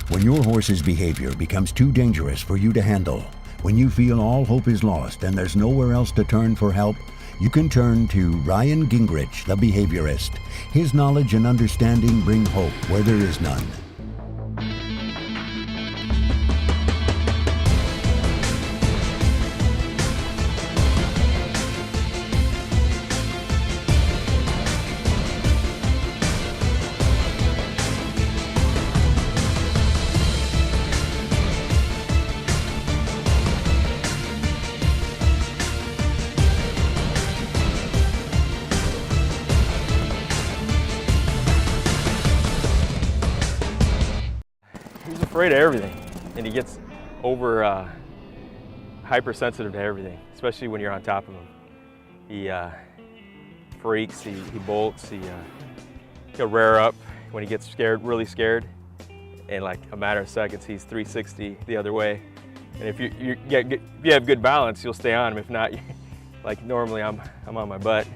When your horse's behavior becomes too dangerous for you to handle, when you feel all hope is lost and there's nowhere else to turn for help, you can turn to Ryan Gingerich, the behaviorist. His knowledge and understanding bring hope where there is none. He's afraid of everything, and he gets over hypersensitive to everything, especially when you're on top of him. He freaks, he bolts, he'll rear up when he gets scared, really scared, and like a matter of seconds, he's 360 the other way. And if you have good balance, you'll stay on him. If not, like normally I'm on my butt.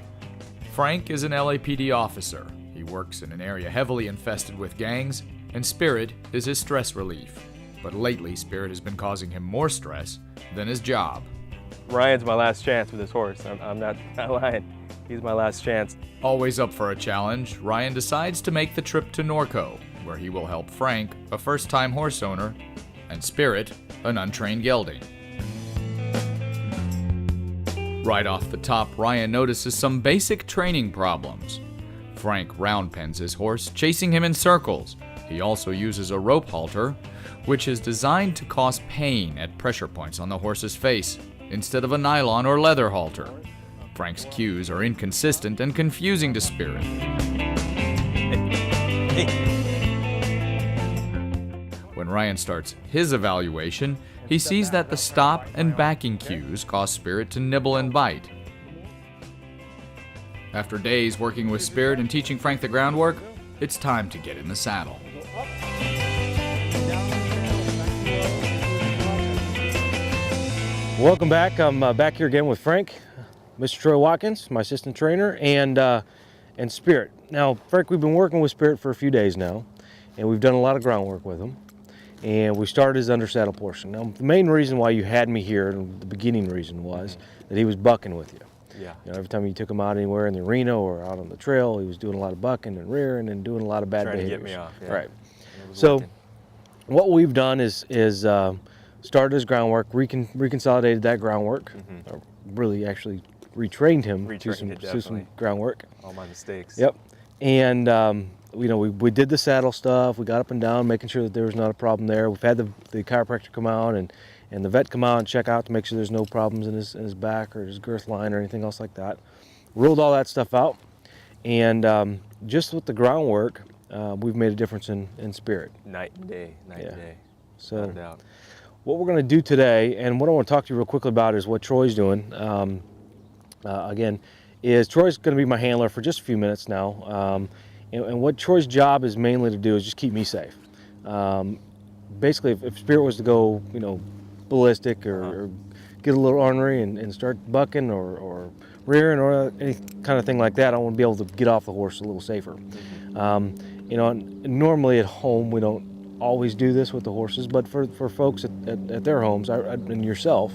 Frank is an LAPD officer. He works in an area heavily infested with gangs, and Spirit is his stress relief. But lately, Spirit has been causing him more stress than his job. Ryan's my last chance with this horse. I'm not lying. He's my last chance. Always up for a challenge, Ryan decides to make the trip to Norco, where he will help Frank, a first-time horse owner, and Spirit, an untrained gelding. Right off the top, Ryan notices some basic training problems. Frank round pens his horse, chasing him in circles. He also uses a rope halter, which is designed to cause pain at pressure points on the horse's face, instead of a nylon or leather halter. Frank's cues are inconsistent and confusing to Spirit. When Ryan starts his evaluation, he sees that the stop and backing cues cause Spirit to nibble and bite. After days working with Spirit and teaching Frank the groundwork, it's time to get in the saddle. Welcome back. I'm back here again with Frank, Mr. Troy Watkins, my assistant trainer, and Spirit. Now, Frank, we've been working with Spirit for a few days now, and we've done a lot of groundwork with him, and we started his under saddle portion. Now, the main reason why you had me here, and the beginning reason was that he was bucking with you. Yeah. You know, every time you took him out anywhere in the arena or out on the trail, he was doing a lot of bucking and rearing and doing a lot of bad behaviors. Trying to get me off. Yeah. Right. So what we've done is started his groundwork, reconsolidated that groundwork, really actually retrained him to some groundwork. All my mistakes. Yep. And you know, we did the saddle stuff. We got up and down, making sure that there was not a problem there. We've had the chiropractor come out and the vet come out and check out to make sure there's no problems in his back or his girth line or anything else like that. Ruled all that stuff out, and just with the groundwork, we've made a difference in Spirit. Night and day, night and day. So, without a doubt. What we're going to do today, and what I want to talk to you real quickly about, is what Troy's doing. Again, is Troy's going to be my handler for just a few minutes now, and what Troy's job is mainly to do is just keep me safe. Basically, if Spirit was to go, you know, ballistic or get a little ornery and start bucking or rearing or any kind of thing like that, I want to be able to get off the horse a little safer. You know, normally at home we don't always do this with the horses, but for folks at their homes and yourself,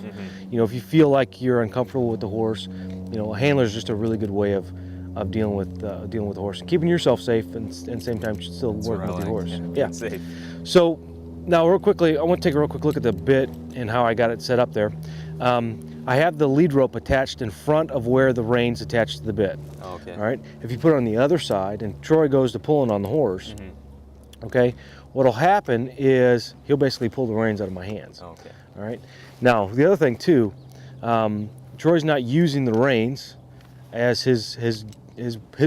you know, if you feel like you're uncomfortable with the horse, you know, a handler is just a really good way of dealing with the horse, and keeping yourself safe and same time still working with your horse. Yeah. Safe. So now real quickly, I want to take a real quick look at the bit and how I got it set up there. I have the lead rope attached in front of where the reins's attached to the bit. Oh, okay. All right. If you put it on the other side and Troy goes to pulling on the horse, okay, what'll happen is he'll basically pull the reins out of my hands. Okay. All right. Now the other thing too, Troy's not using the reins as his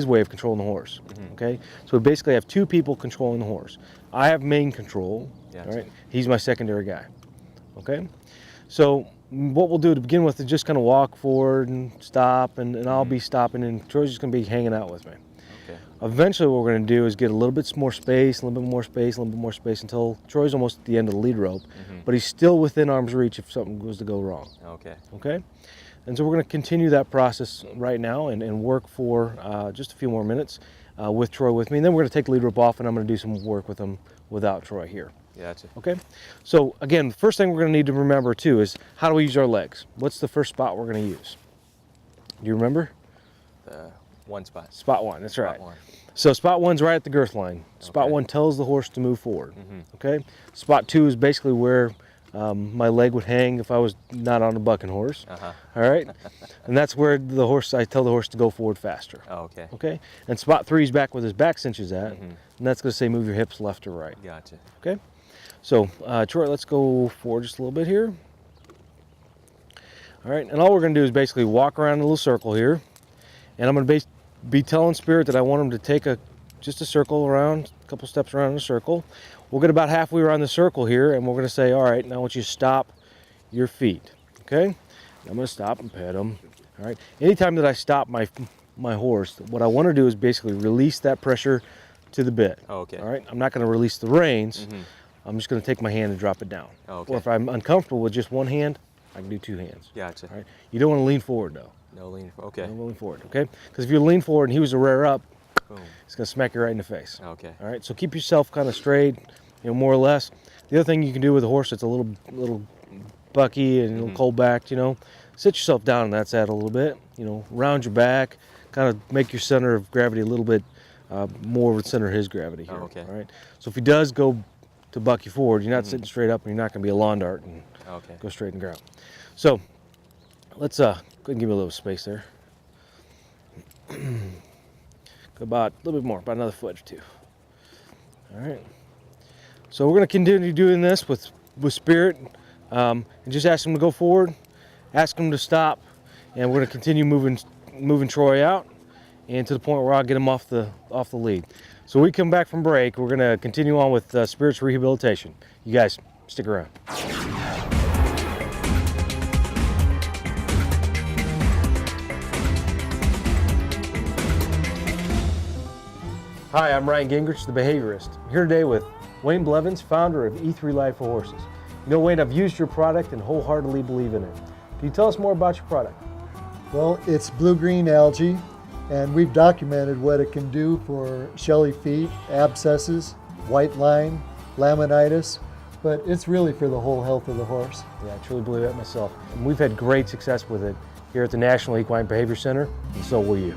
way of controlling the horse. Okay. So we basically have two people controlling the horse. I have main control. Yes. All right. He's my secondary guy. Okay. So what we'll do to begin with is just kind of walk forward and stop, and I'll be stopping, and Troy's just going to be hanging out with me. Okay. Eventually what we're going to do is get a little bit more space, a little bit more space, a little bit more space until Troy's almost at the end of the lead rope, but he's still within arm's reach if something was to go wrong. Okay. Okay? And so we're going to continue that process right now and work for just a few more minutes with Troy with me, and then we're going to take the lead rope off, and I'm going to do some work with him without Troy here. Gotcha. Okay, so again, the first thing we're going to need to remember too is how do we use our legs? What's the first spot we're going to use? Do you remember? One spot. Spot one, that's right. Spot one. So spot one's right at the girth line. Spot Okay. one tells the horse to move forward. Okay, spot two is basically where my leg would hang if I was not on a bucking horse. All right, and that's where I tell the horse to go forward faster. Oh, okay. Okay, and spot three is back where his back cinch is at, and that's going to say move your hips left or right. Gotcha. Okay, so Troy, let's go forward just a little bit here. All right, and all we're going to do is basically walk around in a little circle here, and I'm going to be telling Spirit that I want him to take just a circle around, a couple steps around in a circle. We'll get about halfway around the circle here, and we're going to say, all right, now I want you to stop your feet. Okay, I'm going to stop and pet him. All right, anytime that I stop my horse, what I want to do is basically release that pressure to the bit. Oh, okay. All right, I'm not going to release the reins. I'm just going to take my hand and drop it down. Oh, okay. Or if I'm uncomfortable with just one hand, I can do two hands. Gotcha. All right, you don't want to lean forward though. No lean. Okay. No lean forward, okay? Because if you lean forward and he was to rear up, Boom. it's going to smack you right in the face. Okay. All right, so keep yourself kind of straight, more or less. The other thing you can do with a horse that's a little bucky and a little cold backed, sit yourself down and that's that a little bit. Round your back, kind of make your center of gravity a little bit more of the center of his gravity here. Oh, okay. All right. So if he does go to buck you forward, you're not sitting straight up and you're not going to be a lawn dart and Okay. go straight in the ground. So let's go ahead and give me a little space there. Go about a little bit more, about another foot or two. All right. So we're going to continue doing this with Spirit, and just ask him to go forward, ask him to stop, and we're going to continue moving Troy out, and to the point where I'll get him off the lead. So when we come back from break, we're going to continue on with Spirit's rehabilitation. You guys stick around. Hi, I'm Ryan Gingerich, the behaviorist. I'm here today with Wayne Blevins, founder of E3 Life for Horses. Wayne, I've used your product and wholeheartedly believe in it. Can you tell us more about your product? Well, it's blue-green algae, and we've documented what it can do for shelly feet, abscesses, white line, laminitis, but it's really for the whole health of the horse. Yeah, I truly believe that myself. And we've had great success with it here at the National Equine Behavior Center, and so will you.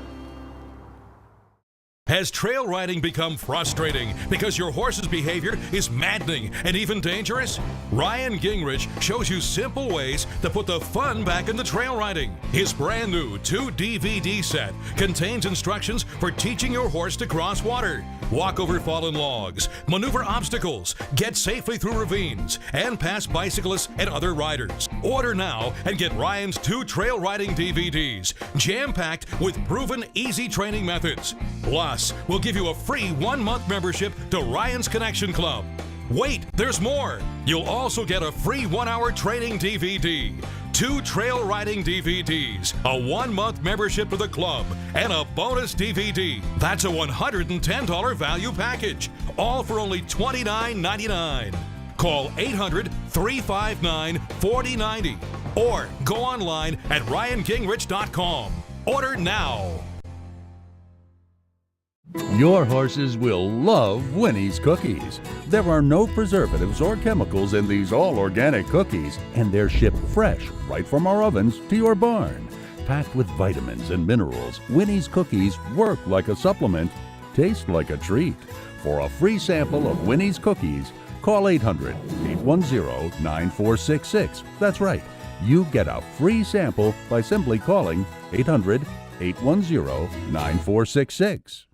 Has trail riding become frustrating because your horse's behavior is maddening and even dangerous? Ryan Gingerich shows you simple ways to put the fun back into trail riding. His brand new 2-DVD set contains instructions for teaching your horse to cross water, walk over fallen logs, maneuver obstacles, get safely through ravines, and pass bicyclists and other riders. Order now and get Ryan's 2 trail riding DVDs, jam-packed with proven easy training methods. Plus, we'll give you a free 1-month membership to Ryan's Connection Club. Wait, there's more! You'll also get a free 1-hour training DVD, 2 trail riding DVDs, a 1-month membership to the club, and a bonus DVD. That's a $110 value package, all for only $29.99. Call 800-359-4090 or go online at ryangingerich.com. Order now. Your horses will love Winnie's cookies. There are no preservatives or chemicals in these all-organic cookies, and they're shipped fresh right from our ovens to your barn. Packed with vitamins and minerals, Winnie's cookies work like a supplement, taste like a treat. For a free sample of Winnie's cookies, call 800-810-9466. That's right. You get a free sample by simply calling 800-810-9466.